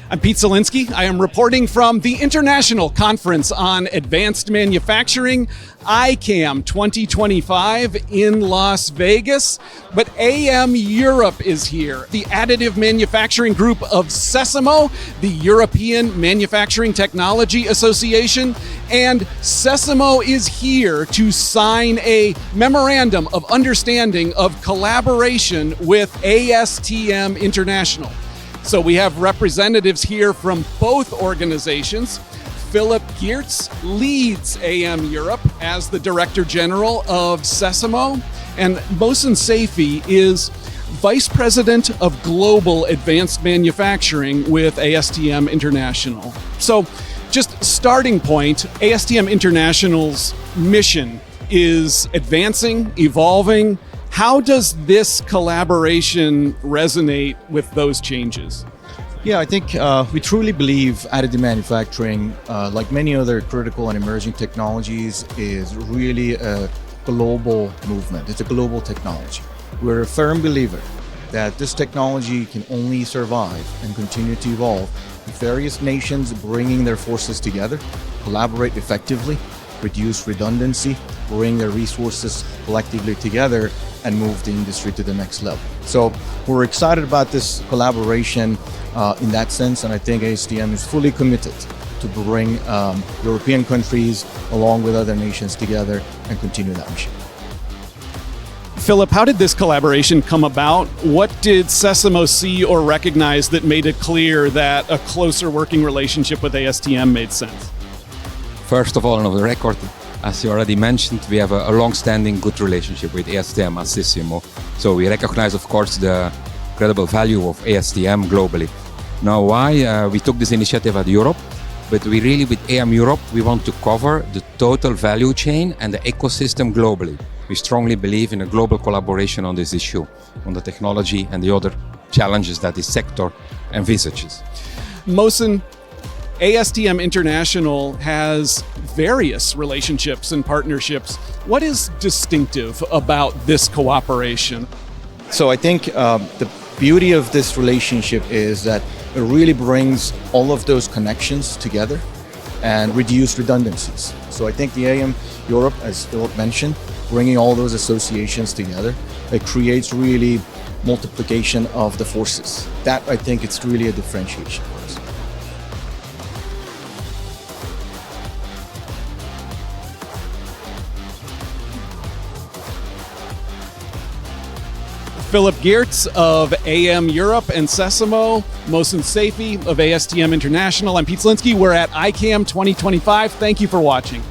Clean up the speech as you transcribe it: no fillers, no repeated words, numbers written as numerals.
I'm Pete Zelinski. I am reporting from the International Conference on Advanced Manufacturing, ICAM 2025 in Las Vegas. But AM Europe is here. The Additive Manufacturing Group of CECIMO, the European Manufacturing Technology Association, and CECIMO is here to sign a Memorandum of Understanding of collaboration with ASTM International. So we have representatives here from both organizations. Philippe leads AM Europe as the Director General of CECIMO, and Mohsen Seifi is Vice President of Global Advanced Manufacturing with ASTM International. So just starting point, ASTM International's mission is advancing, evolving. How does this collaboration resonate with those changes? Yeah, I think we truly believe additive manufacturing, like many other critical and emerging technologies, is really a global movement. It's a global technology. We're a firm believer that this technology can only survive and continue to evolve with various nations bringing their forces together, collaborate effectively, reduce redundancy, bring their resources collectively together, and move the industry to the next level. So we're excited about this collaboration in that sense, and I think ASTM is fully committed to bring European countries along with other nations together and continue that mission. Philippe, how did this collaboration come about? What did CECIMO see or recognize that made it clear that a closer working relationship with ASTM made sense? First of all, on the record, as you already mentioned, we have a long-standing good relationship with ASTM and CECIMO. So we recognize, of course, the credible value of ASTM globally. Now, why we took this initiative at Europe, but we really, with AM Europe, we want to cover the total value chain and the ecosystem globally. We strongly believe in a global collaboration on this issue, on the technology and the other challenges that this sector envisages. Mohsen, ASTM International has various relationships and partnerships. What is distinctive about this cooperation? So I think the beauty of this relationship is that it really brings all of those connections together and reduce redundancies. So I think the AM Europe, as Philippe mentioned, bringing all those associations together, it creates really multiplication of the forces. That, I think, it's really a differentiation for us. Philippe of AM Europe and CECIMO, Mohsen Seifi of ASTM International. I'm Pete Zelinski. We're at ICAM 2025. Thank you for watching.